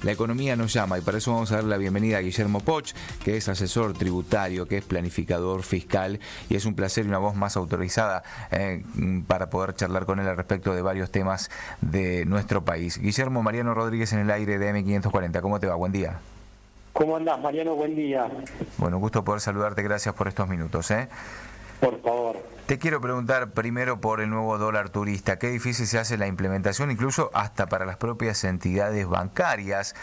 La economía nos llama y para eso vamos a dar la bienvenida a Guillermo Poch, que es asesor tributario, que es planificador fiscal y es un placer y una voz más autorizada para poder charlar con él al respecto de varios temas de nuestro país. Guillermo, Mariano Rodríguez en el aire de M540, ¿cómo te va? Buen día. ¿Cómo andás, Mariano? Buen día. Bueno, un gusto poder saludarte, gracias por estos minutos. Por favor. Te quiero preguntar primero por el nuevo dólar turista. Qué difícil se hace la implementación, incluso hasta para las propias entidades bancarias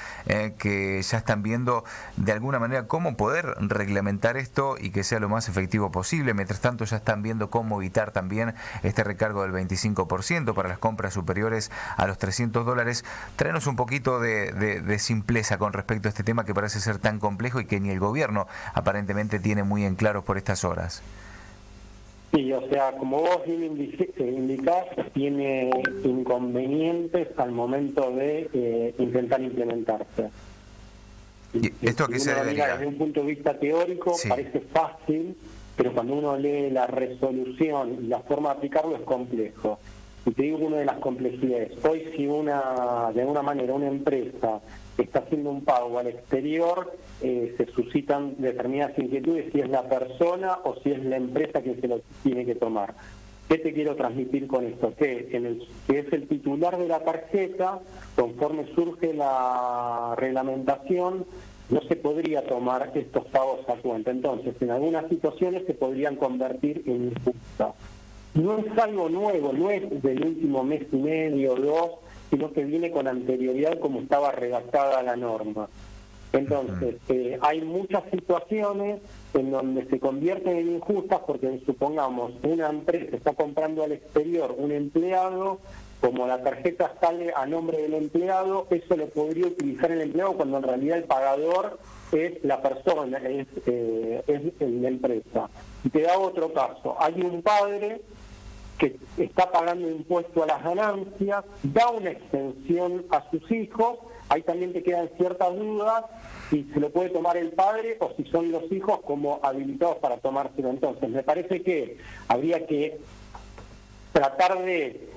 que ya están viendo de alguna manera cómo poder reglamentar esto y que sea lo más efectivo posible. Mientras tanto ya están viendo cómo evitar también este recargo del 25% para las compras superiores a los $300. Tráenos un poquito de simpleza con respecto a este tema que parece ser tan complejo y que ni el gobierno aparentemente tiene muy en claro por estas horas. Sí, o sea, como vos bien indicás, tiene inconvenientes al momento de intentar implementarse. ¿Y esto a qué se debería? Desde un punto de vista teórico Sí. Parece fácil, pero cuando uno lee la resolución y la forma de aplicarlo es complejo. Y te digo una de las complejidades. Hoy si de alguna manera una empresa está haciendo un pago al exterior, se suscitan determinadas inquietudes si es la persona o si es la empresa que se lo tiene que tomar. ¿Qué te quiero transmitir con esto? Que es el titular de la tarjeta, conforme surge la reglamentación, no se podría tomar estos pagos a cuenta. Entonces, en algunas situaciones se podrían convertir en injustas. No es algo nuevo, no es del último mes y medio o dos, sino que viene con anterioridad como estaba redactada la norma. Entonces, hay muchas situaciones en donde se convierten en injustas porque, supongamos, una empresa está comprando al exterior un empleado, como la tarjeta sale a nombre del empleado, eso lo podría utilizar el empleado cuando en realidad el pagador es la persona, es la empresa. Y te da otro caso, hay un padre que está pagando impuesto a las ganancias, da una extensión a sus hijos, ahí también te quedan ciertas dudas si se lo puede tomar el padre o si son los hijos como habilitados para tomárselo. Entonces, me parece que habría que tratar de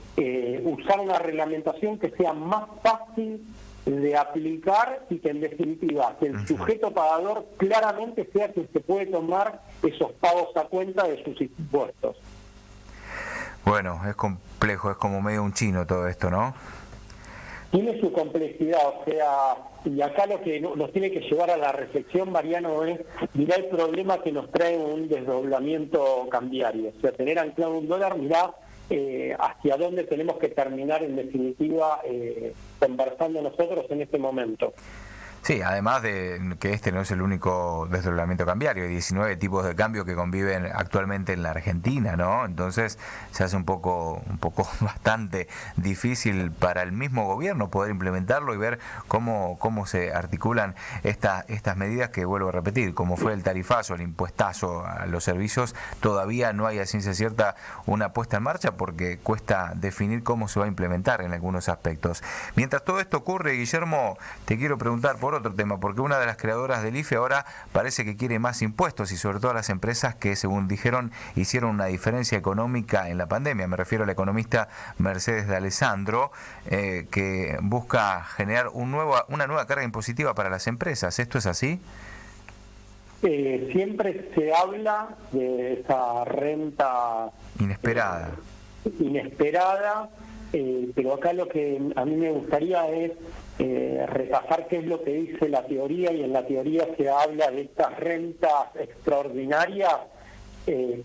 usar una reglamentación que sea más fácil de aplicar y que en definitiva que el sujeto pagador claramente sea quien se puede tomar esos pagos a cuenta de sus impuestos. Bueno, es complejo, es como medio un chino todo esto, ¿no? Tiene su complejidad, o sea, y acá lo que nos tiene que llevar a la reflexión, Mariano, es mirá el problema que nos trae un desdoblamiento cambiario. O sea, tener anclado un dólar, mirá hacia dónde tenemos que terminar en definitiva conversando nosotros en este momento. Sí, además de que este no es el único desdoblamiento cambiario, hay 19 tipos de cambio que conviven actualmente en la Argentina, ¿no? Entonces se hace un poco bastante difícil para el mismo gobierno poder implementarlo y ver cómo se articulan estas medidas que, vuelvo a repetir, como fue el tarifazo, el impuestazo a los servicios, todavía no hay a ciencia cierta una puesta en marcha porque cuesta definir cómo se va a implementar en algunos aspectos. Mientras todo esto ocurre, Guillermo, te quiero preguntar por otro tema, porque una de las creadoras del IFE ahora parece que quiere más impuestos y sobre todo a las empresas que, según dijeron, hicieron una diferencia económica en la pandemia. Me refiero a la economista Mercedes de Alessandro, que busca generar una nueva carga impositiva para las empresas. ¿Esto es así? Siempre se habla de esa renta inesperada, pero acá lo que a mí me gustaría es repasar qué es lo que dice la teoría, y en la teoría se habla de estas rentas extraordinarias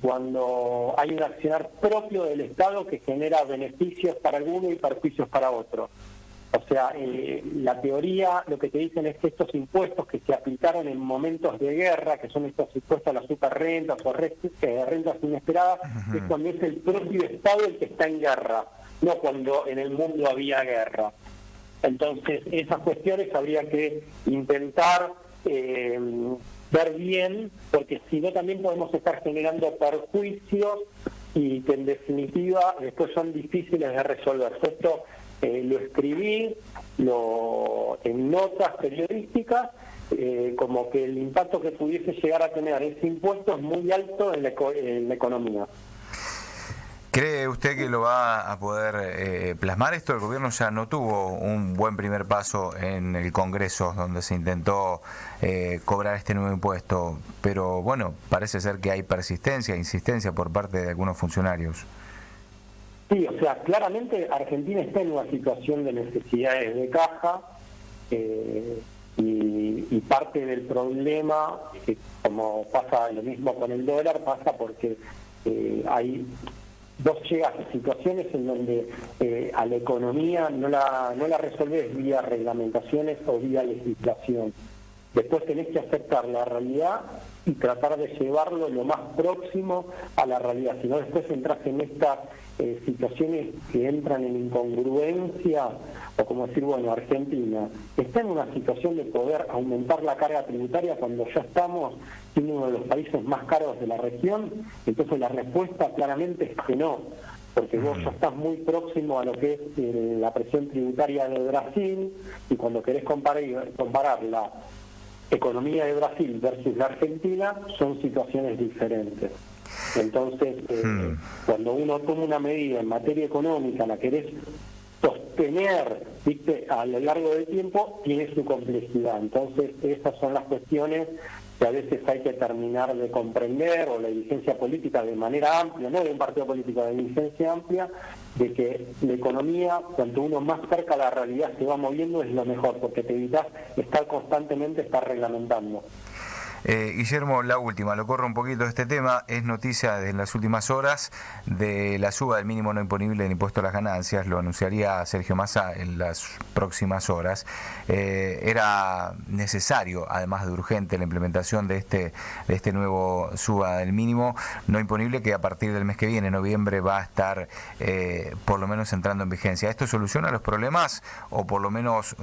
cuando hay un accionar propio del Estado que genera beneficios para alguno y perjuicios para otro. O sea, la teoría lo que te dicen es que estos impuestos que se aplicaron en momentos de guerra, que son estos impuestos a las superrentas o rentas inesperadas, es cuando es el propio Estado el que está en guerra, no cuando en el mundo había guerra. Entonces, esas cuestiones habría que intentar ver bien, porque si no también podemos estar generando perjuicios y que en definitiva después son difíciles de resolver. Esto lo escribí en notas periodísticas, como que el impacto que pudiese llegar a tener ese impuesto es muy alto en la economía. ¿Cree usted que lo va a poder plasmar esto? El gobierno ya no tuvo un buen primer paso en el Congreso, donde se intentó cobrar este nuevo impuesto, pero bueno, parece ser que hay persistencia, insistencia por parte de algunos funcionarios. Sí, o sea, claramente Argentina está en una situación de necesidades de caja y parte del problema, como pasa lo mismo con el dólar, pasa porque vos llegas a situaciones en donde a la economía no la resolvés vía reglamentaciones o vía legislación. Después tenés que aceptar la realidad y tratar de llevarlo lo más próximo a la realidad. Si no, después entras en estas situaciones que entran en incongruencia, o como decir, bueno, Argentina está en una situación de poder aumentar la carga tributaria cuando ya estamos siendo uno de los países más caros de la región. Entonces la respuesta claramente es que no, porque vos ya estás muy próximo a lo que es la presión tributaria de Brasil, y cuando querés comparar la economía de Brasil versus la Argentina, son situaciones diferentes. Entonces, cuando uno toma una medida en materia económica, la querés sostener, ¿viste?, a lo largo del tiempo, tiene su complejidad. Entonces, esas son las cuestiones que a veces hay que terminar de comprender, o la dirigencia política de manera amplia, no de un partido político, de dirigencia amplia, de que la economía, cuanto uno más cerca a la realidad se va moviendo, es lo mejor, porque te evitas estar reglamentando. Guillermo, la última, lo corro un poquito de este tema, es noticia de las últimas horas de la suba del mínimo no imponible del impuesto a las ganancias, lo anunciaría Sergio Massa en las próximas horas. Era necesario, además de urgente, la implementación de este nuevo suba del mínimo no imponible, que a partir del mes que viene, noviembre, va a estar por lo menos entrando en vigencia. ¿Esto soluciona los problemas o por lo menos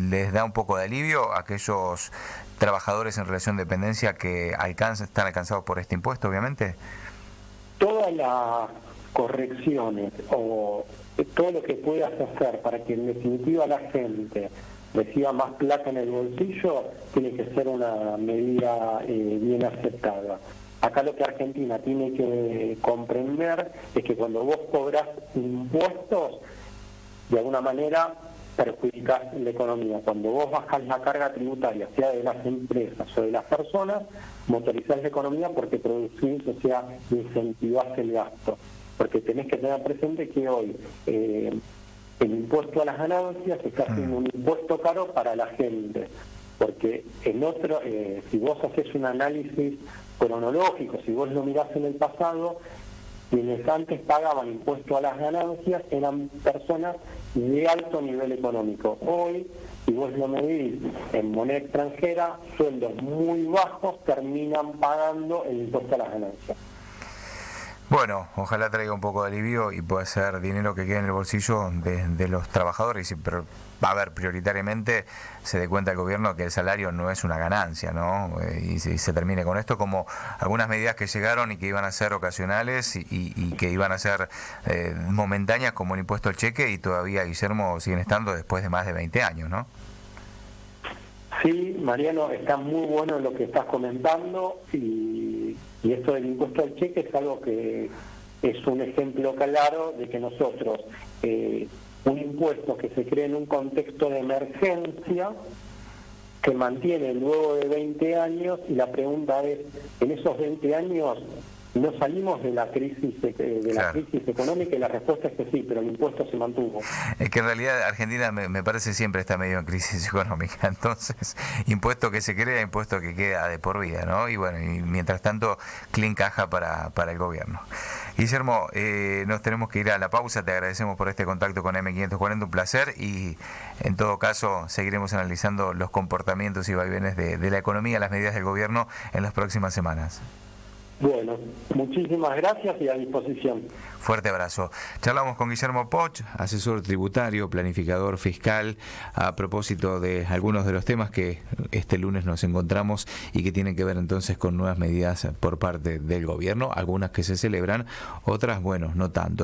les da un poco de alivio a aquellos trabajadores en relación de dependencia que están alcanzados por este impuesto, obviamente? Todas las correcciones o todo lo que puedas hacer para que en definitiva la gente reciba más plata en el bolsillo tiene que ser una medida bien aceptada. Acá lo que Argentina tiene que comprender es que cuando vos cobras impuestos, de alguna manera perjudicas la economía. Cuando vos bajás la carga tributaria, sea de las empresas o de las personas, motorizás la economía porque producís, o sea, incentivás el gasto. Porque tenés que tener presente que hoy el impuesto a las ganancias está siendo un impuesto caro para la gente. Porque si vos haces un análisis cronológico, si vos lo mirás en el pasado, quienes antes pagaban impuesto a las ganancias eran personas de alto nivel económico. Hoy, si vos lo medís en moneda extranjera, sueldos muy bajos terminan pagando el impuesto a las ganancias. Bueno, ojalá traiga un poco de alivio y pueda ser dinero que quede en el bolsillo de los trabajadores, pero va a haber prioritariamente, se dé cuenta el gobierno que el salario no es una ganancia, ¿no? Y se termine con esto, como algunas medidas que llegaron y que iban a ser ocasionales y que iban a ser momentáneas, como el impuesto al cheque, y todavía, Guillermo, siguen estando después de más de 20 años, ¿no? Sí, Mariano, está muy bueno lo que estás comentando, y esto del impuesto al cheque es algo que es un ejemplo claro de que nosotros, un impuesto que se crea en un contexto de emergencia, que mantiene luego de 20 años, y la pregunta es, en esos 20 años no salimos de la crisis crisis económica, y la respuesta es que sí, pero el impuesto se mantuvo. Es que en realidad Argentina me parece siempre está medio en crisis económica, entonces impuesto que se crea, impuesto que queda de por vida, ¿no? Y bueno, y mientras tanto, clean caja para el gobierno. Guillermo, nos tenemos que ir a la pausa, te agradecemos por este contacto con M540, un placer, y en todo caso seguiremos analizando los comportamientos y vaivenes de la economía, las medidas del gobierno en las próximas semanas. Bueno, muchísimas gracias y a disposición. Fuerte abrazo. Charlamos con Guillermo Poch, asesor tributario, planificador fiscal, a propósito de algunos de los temas que este lunes nos encontramos y que tienen que ver entonces con nuevas medidas por parte del gobierno, algunas que se celebran, otras, bueno, no tanto.